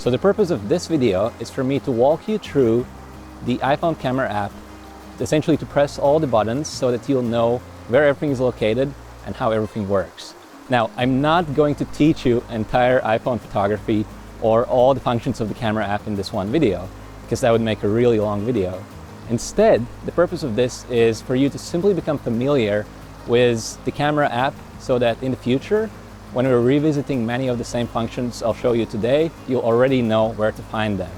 So the purpose of this video is for me to walk you through the iPhone camera app, essentially to press all the buttons so that you'll know where everything is located and how everything works. Now, I'm not going to teach you entire iPhone photography or all the functions of the camera app in this one video, because that would make a really long video. Instead, the purpose of this is for you to simply become familiar with the camera app so that in the future, when we're revisiting many of the same functions I'll show you today, you'll already know where to find them.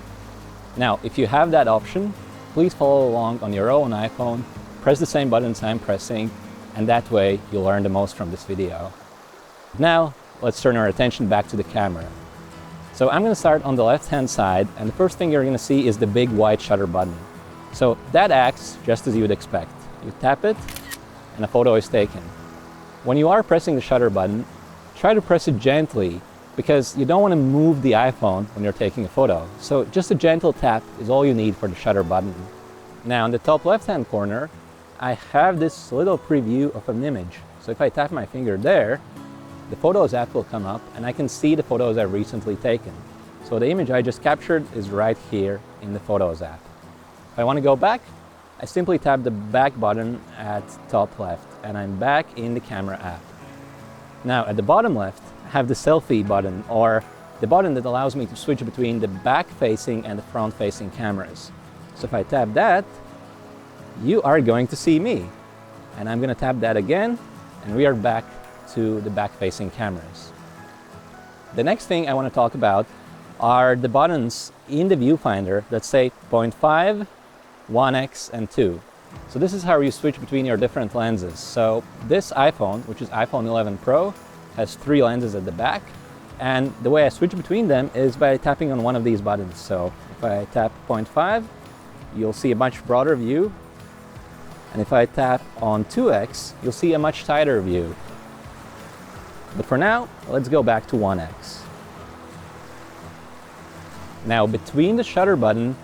Now, if you have that option, please follow along on your own iPhone, press the same buttons I'm pressing, and that way you'll learn the most from this video. Now, let's turn our attention back to the camera. So I'm going to start on the left-hand side, and the first thing you're going to see is the big white shutter button. So that acts just as you would expect. You tap it, and a photo is taken. When you are pressing the shutter button, try to press it gently, because you don't want to move the iPhone when you're taking a photo. So just a gentle tap is all you need for the shutter button. Now, in the top left-hand corner, I have this little preview of an image. So if I tap my finger there, the Photos app will come up, and I can see the photos I've recently taken. So the image I just captured is right here in the Photos app. If I want to go back, I simply tap the back button at top left, and I'm back in the camera app. Now, at the bottom left, I have the selfie button, or the button that allows me to switch between the back-facing and the front-facing cameras. So if I tap that, you are going to see me. And I'm going to tap that again, and we are back to the back-facing cameras. The next thing I want to talk about are the buttons in the viewfinder that say 0.5, 1x, and 2. So this is how you switch between your different lenses. So this iPhone, which is iPhone 11 Pro, has 3 lenses at the back, and the way I switch between them is by tapping on one of these buttons. So if I tap 0.5, you'll see a much broader view, and if I tap on 2x, you'll see a much tighter view. But for now, let's go back to 1x. Now, between the shutter button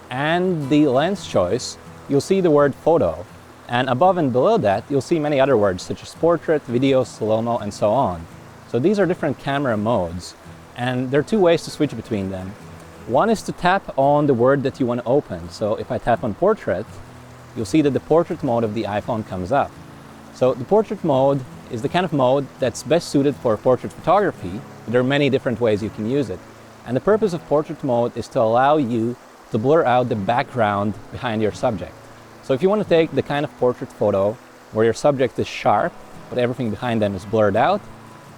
and the lens choice, you'll see the word photo. And above and below that, you'll see many other words such as portrait, video, slow-mo, and so on. So these are different camera modes, and there are 2 ways to switch between them. One is to tap on the word that you want to open. So if I tap on portrait, you'll see that the portrait mode of the iPhone comes up. So the portrait mode is the kind of mode that's best suited for portrait photography. There are many different ways you can use it. And the purpose of portrait mode is to allow you to blur out the background behind your subject. So if you want to take the kind of portrait photo where your subject is sharp, but everything behind them is blurred out,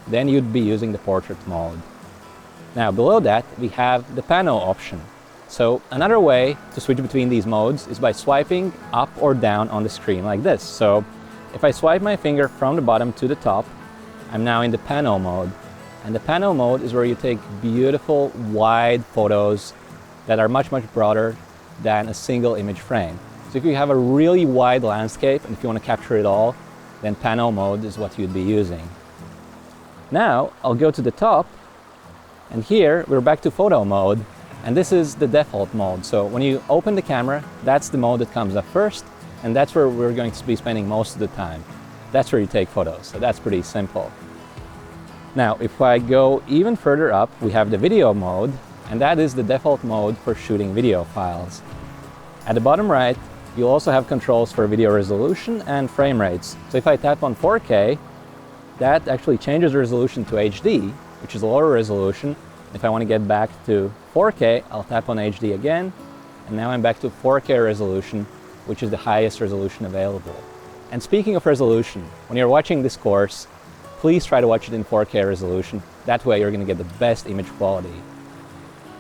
then you'd be using the portrait mode. Now, below that, we have the pano option. So another way to switch between these modes is by swiping up or down on the screen like this. So if I swipe my finger from the bottom to the top, I'm now in the pano mode. And the pano mode is where you take beautiful, wide photos that are much, much broader than a single image frame. So if you have a really wide landscape and if you want to capture it all, then pano mode is what you'd be using. Now, I'll go to the top, and here we're back to photo mode, and this is the default mode. So when you open the camera, that's the mode that comes up first, and that's where we're going to be spending most of the time. That's where you take photos, so that's pretty simple. Now, if I go even further up, we have the video mode, and that is the default mode for shooting video files. At the bottom right, you'll also have controls for video resolution and frame rates. So if I tap on 4K, that actually changes the resolution to HD, which is a lower resolution. If I want to get back to 4K, I'll tap on HD again, and now I'm back to 4K resolution, which is the highest resolution available. And speaking of resolution, when you're watching this course, please try to watch it in 4K resolution. That way you're going to get the best image quality.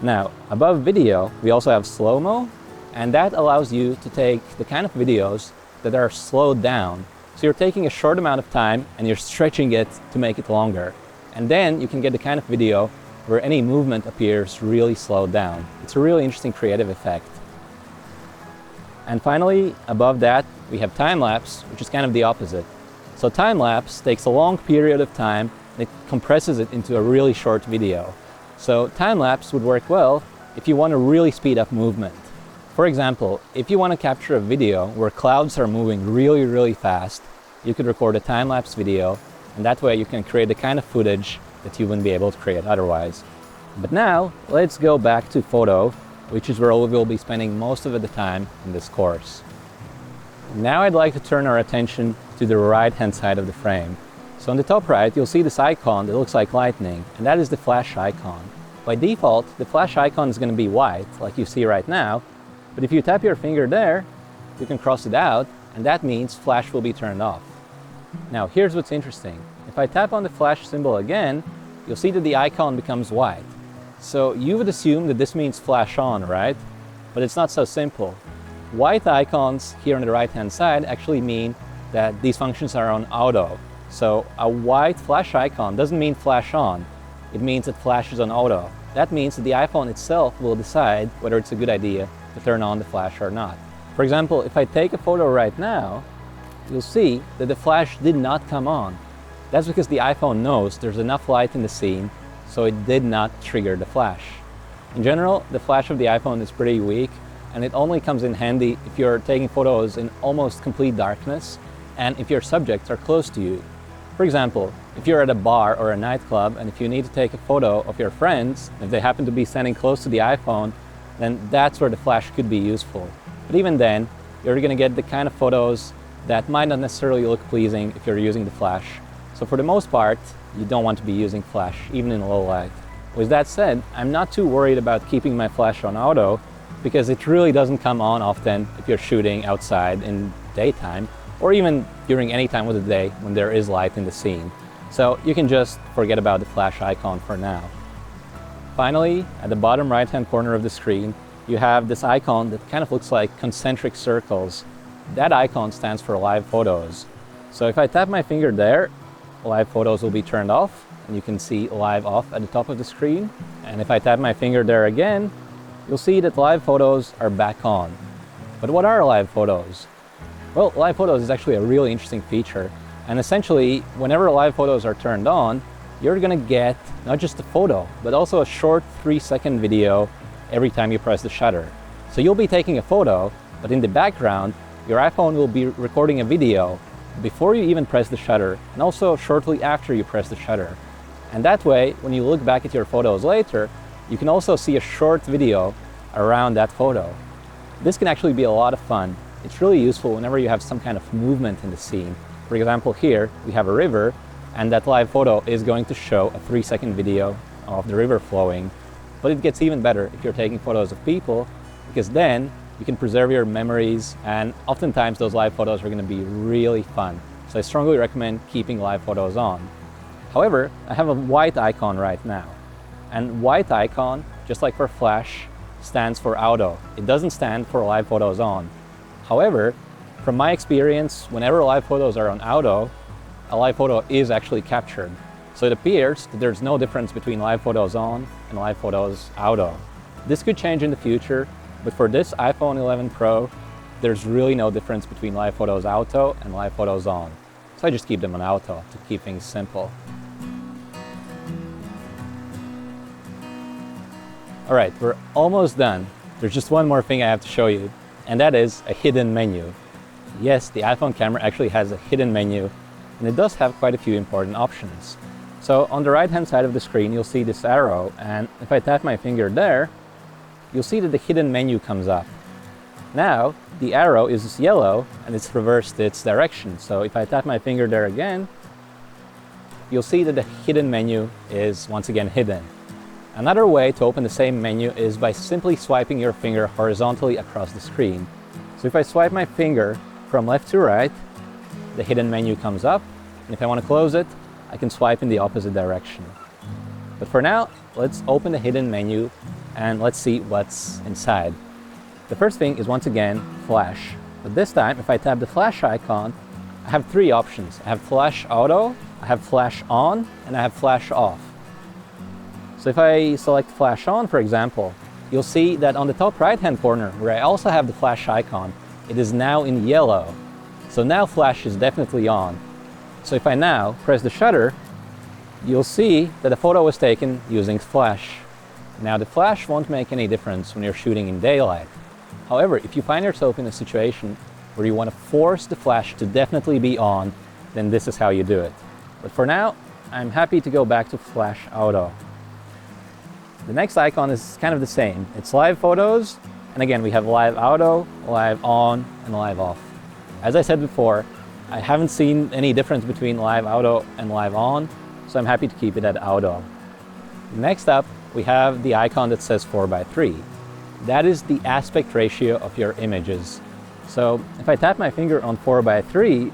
Now, above video, we also have slow-mo, and that allows you to take the kind of videos that are slowed down. So you're taking a short amount of time and you're stretching it to make it longer. And then you can get the kind of video where any movement appears really slowed down. It's a really interesting creative effect. And finally, above that, we have time-lapse, which is kind of the opposite. So time-lapse takes a long period of time and it compresses it into a really short video. So time-lapse would work well if you want to really speed up movement. For example, if you want to capture a video where clouds are moving really, really fast, you could record a time-lapse video, and that way you can create the kind of footage that you wouldn't be able to create otherwise. But now, let's go back to photo, which is where we will be spending most of the time in this course. Now I'd like to turn our attention to the right-hand side of the frame. So on the top right, you'll see this icon that looks like lightning, and that is the flash icon. By default, the flash icon is going to be white, like you see right now, but if you tap your finger there, you can cross it out, and that means flash will be turned off. Now here's what's interesting. If I tap on the flash symbol again, you'll see that the icon becomes white. So you would assume that this means flash on, right? But it's not so simple. White icons here on the right-hand side actually mean that these functions are on auto. So a white flash icon doesn't mean flash on. It means it flashes on auto. That means that the iPhone itself will decide whether it's a good idea to turn on the flash or not. For example, if I take a photo right now, you'll see that the flash did not come on. That's because the iPhone knows there's enough light in the scene, so it did not trigger the flash. In general, the flash of the iPhone is pretty weak, and it only comes in handy if you're taking photos in almost complete darkness and if your subjects are close to you. For example, if you're at a bar or a nightclub and if you need to take a photo of your friends, if they happen to be standing close to the iPhone, then that's where the flash could be useful. But even then, you're going to get the kind of photos that might not necessarily look pleasing if you're using the flash. So for the most part, you don't want to be using flash, even in low light. With that said, I'm not too worried about keeping my flash on auto because it really doesn't come on often if you're shooting outside in daytime or even during any time of the day when there is light in the scene. So you can just forget about the flash icon for now. Finally, at the bottom right-hand corner of the screen, you have this icon that kind of looks like concentric circles. That icon stands for live photos. So if I tap my finger there, live photos will be turned off, and you can see live off at the top of the screen. And if I tap my finger there again, you'll see that live photos are back on. But what are live photos? Well, live photos is actually a really interesting feature. And essentially, whenever live photos are turned on, you're gonna get not just a photo, but also a short 3-second video every time you press the shutter. So you'll be taking a photo, but in the background, your iPhone will be recording a video before you even press the shutter, and also shortly after you press the shutter. And that way, when you look back at your photos later, you can also see a short video around that photo. This can actually be a lot of fun. It's really useful whenever you have some kind of movement in the scene. For example, here we have a river, and that live photo is going to show a 3-second video of the river flowing. But it gets even better if you're taking photos of people, because then you can preserve your memories, and oftentimes those live photos are going to be really fun. So I strongly recommend keeping live photos on. However, I have a white icon right now. And white icon, just like for flash, stands for auto. It doesn't stand for live photos on. However, from my experience, whenever live photos are on auto, a live photo is actually captured. So it appears that there's no difference between live photos on and live photos auto. This could change in the future, but for this iPhone 11 Pro, there's really no difference between live photos auto and live photos on. So I just keep them on auto to keep things simple. All right, we're almost done. There's just one more thing I have to show you, and that is a hidden menu. Yes, the iPhone camera actually has a hidden menu, and it does have quite a few important options. So on the right-hand side of the screen, you'll see this arrow, and if I tap my finger there, you'll see that the hidden menu comes up. Now, the arrow is yellow, and it's reversed its direction. So if I tap my finger there again, you'll see that the hidden menu is once again hidden. Another way to open the same menu is by simply swiping your finger horizontally across the screen. So if I swipe my finger from left to right, the hidden menu comes up, and if I want to close it, I can swipe in the opposite direction. But for now, let's open the hidden menu and let's see what's inside. The first thing is once again flash. But this time, if I tap the flash icon, I have 3 options. I have flash auto, I have flash on, and I have flash off. So if I select flash on, for example, you'll see that on the top right-hand corner, where I also have the flash icon, it is now in yellow. So now flash is definitely on. So if I now press the shutter, you'll see that the photo was taken using flash. Now the flash won't make any difference when you're shooting in daylight. However, if you find yourself in a situation where you want to force the flash to definitely be on, then this is how you do it. But for now, I'm happy to go back to flash auto. The next icon is kind of the same. It's live photos, and again, we have live auto, live on, and live off. As I said before, I haven't seen any difference between live auto and live on, so I'm happy to keep it at auto. Next up, we have the icon that says 4:3. That is the aspect ratio of your images. So if I tap my finger on 4:3,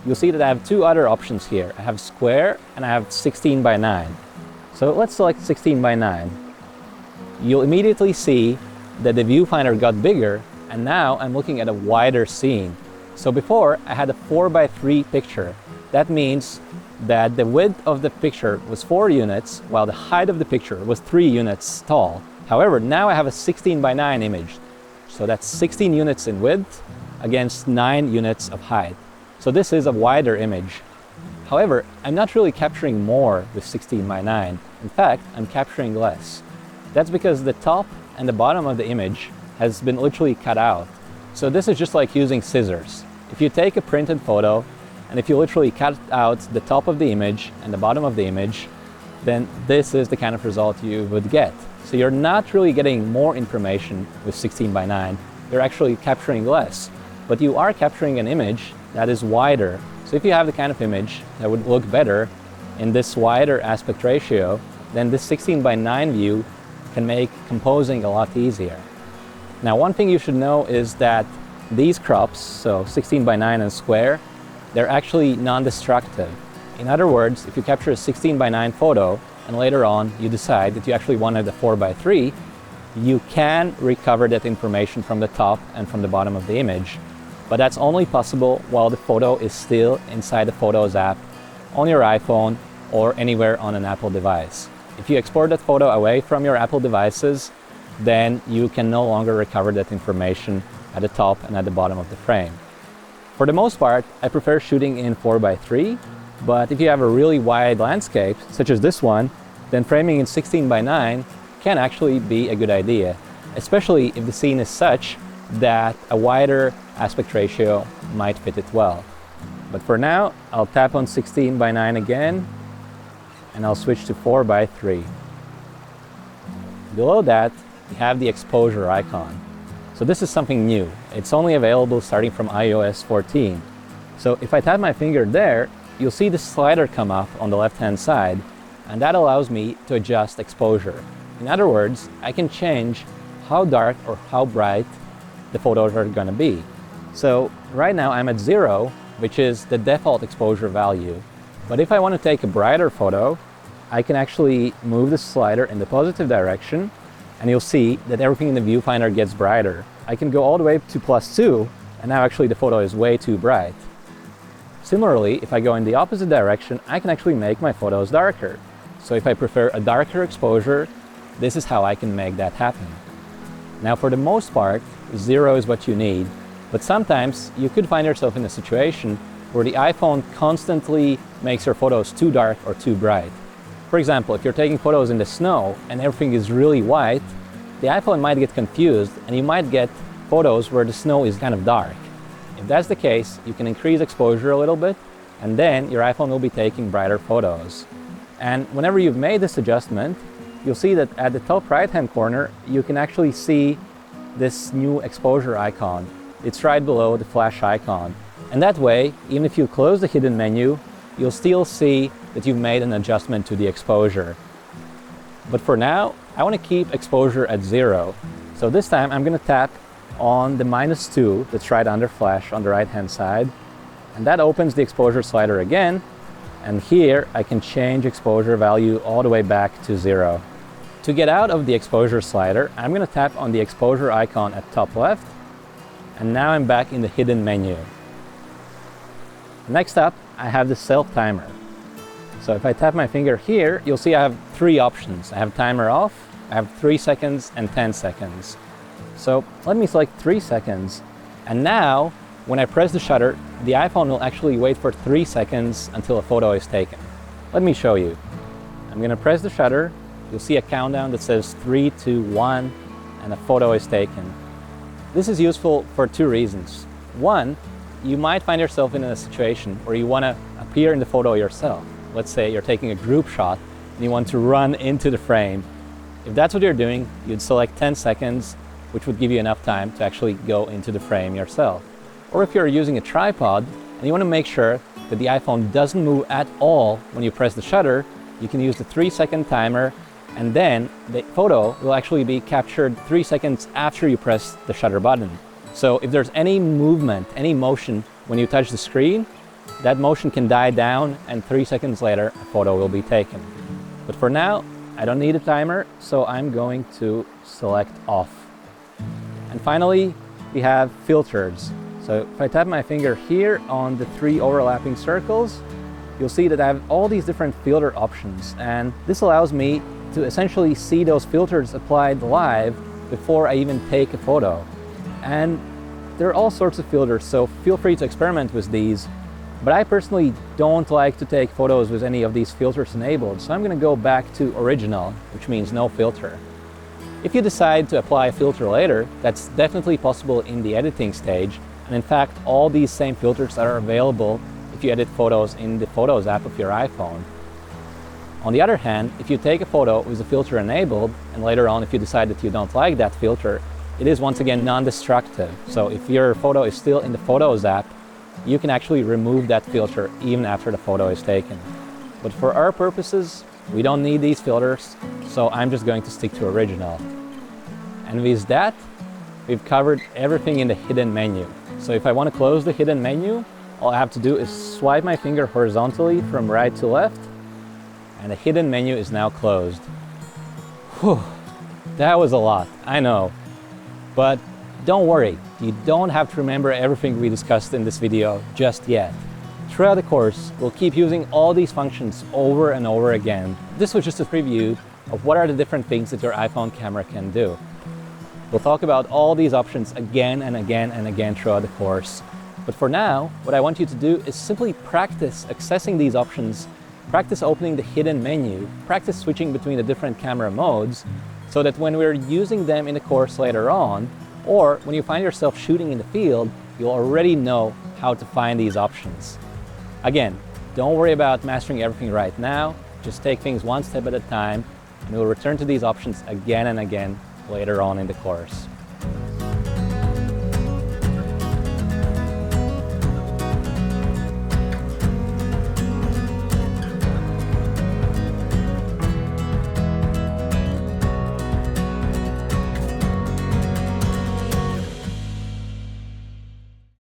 you'll see that I have two other options here. I have square and I have 16:9. So let's select 16:9. You'll immediately see that the viewfinder got bigger, and now I'm looking at a wider scene. So before, I had a 4:3 picture. That means that the width of the picture was 4 units, while the height of the picture was 3 units tall. However, now I have a 16:9 image. So that's 16 units in width against 9 units of height. So this is a wider image. However, I'm not really capturing more with 16:9. In fact, I'm capturing less. That's because the top and the bottom of the image has been literally cut out. So this is just like using scissors. If you take a printed photo, and if you literally cut out the top of the image and the bottom of the image, then this is the kind of result you would get. So you're not really getting more information with 16:9. You're actually capturing less. But you are capturing an image that is wider. So if you have the kind of image that would look better in this wider aspect ratio, then this 16:9 view can make composing a lot easier. Now, one thing you should know is that these crops, so 16:9 and square, they're actually non-destructive. In other words, if you capture a 16:9 photo and later on you decide that you actually wanted a 4:3, you can recover that information from the top and from the bottom of the image. But that's only possible while the photo is still inside the Photos app on your iPhone or anywhere on an Apple device. If you export that photo away from your Apple devices, then you can no longer recover that information at the top and at the bottom of the frame. For the most part, I prefer shooting in 4:3, but if you have a really wide landscape, such as this one, then framing in 16:9 can actually be a good idea, especially if the scene is such that a wider aspect ratio might fit it well. But for now, I'll tap on 16:9 again, and I'll switch to 4:3. Below that, we have the exposure icon. So this is something new. It's only available starting from iOS 14. So if I tap my finger there, you'll see the slider come up on the left-hand side, and that allows me to adjust exposure. In other words, I can change how dark or how bright the photos are going to be. So right now I'm at 0, which is the default exposure value. But if I want to take a brighter photo, I can actually move the slider in the positive direction, and you'll see that everything in the viewfinder gets brighter. I can go all the way to +2, and now actually the photo is way too bright. Similarly, if I go in the opposite direction, I can actually make my photos darker. So if I prefer a darker exposure, this is how I can make that happen. Now, for the most part, 0 is what you need, but sometimes you could find yourself in a situation where the iPhone constantly makes your photos too dark or too bright. For example, if you're taking photos in the snow and everything is really white, the iPhone might get confused and you might get photos where the snow is kind of dark. If that's the case, you can increase exposure a little bit, and then your iPhone will be taking brighter photos. And whenever you've made this adjustment, you'll see that at the top right-hand corner, you can actually see this new exposure icon. It's right below the flash icon. And that way, even if you close the hidden menu, you'll still see that you've made an adjustment to the exposure. But for now, I want to keep exposure at 0. So this time I'm going to tap on the -2 that's right under flash on the right-hand side. And that opens the exposure slider again. And here I can change exposure value all the way back to 0. To get out of the exposure slider, I'm going to tap on the exposure icon at top left. And now I'm back in the hidden menu. Next up, I have the self timer. So if I tap my finger here, you'll see I have 3 options. I have timer off, I have 3 seconds and 10 seconds. So let me select 3 seconds. And now, when I press the shutter, the iPhone will actually wait for 3 seconds until a photo is taken. Let me show you. I'm going to press the shutter. You'll see a countdown that says 3, 2, 1, and a photo is taken. This is useful for 2 reasons. One, you might find yourself in a situation where you want to appear in the photo yourself. Let's say you're taking a group shot and you want to run into the frame. If that's what you're doing, you'd select 10 seconds, which would give you enough time to actually go into the frame yourself. Or if you're using a tripod and you want to make sure that the iPhone doesn't move at all when you press the shutter, you can use the 3-second timer, and then the photo will actually be captured 3 seconds after you press the shutter button. So if there's any movement, any motion when you touch the screen, that motion can die down and 3 seconds later a photo will be taken. But for now, I don't need a timer, so I'm going to select off. And finally, we have filters. So if I tap my finger here on the 3 overlapping circles, you'll see that I have all these different filter options, and this allows me to essentially see those filters applied live before I even take a photo. And there are all sorts of filters, so feel free to experiment with these. But I personally don't like to take photos with any of these filters enabled, so I'm going to go back to original, which means no filter. If you decide to apply a filter later, that's definitely possible in the editing stage, and in fact all these same filters are available if you edit photos in the Photos app of your iPhone. On the other hand, if you take a photo with a filter enabled, and later on if you decide that you don't like that filter, it is once again non-destructive. So if your photo is still in the Photos app, you can actually remove that filter even after the photo is taken. But for our purposes, we don't need these filters, so I'm just going to stick to original. And with that, we've covered everything in the hidden menu. So if I want to close the hidden menu, all I have to do is swipe my finger horizontally from right to left, and the hidden menu is now closed. Whew, that was a lot, I know. But don't worry, you don't have to remember everything we discussed in this video just yet. Throughout the course, we'll keep using all these functions over and over again. This was just a preview of what are the different things that your iPhone camera can do. We'll talk about all these options again and again and again throughout the course. But for now, what I want you to do is simply practice accessing these options, practice opening the hidden menu, practice switching between the different camera modes, so that when we're using them in the course later on, or when you find yourself shooting in the field, you'll already know how to find these options. Again, don't worry about mastering everything right now, just take things one step at a time, and we'll return to these options again and again later on in the course.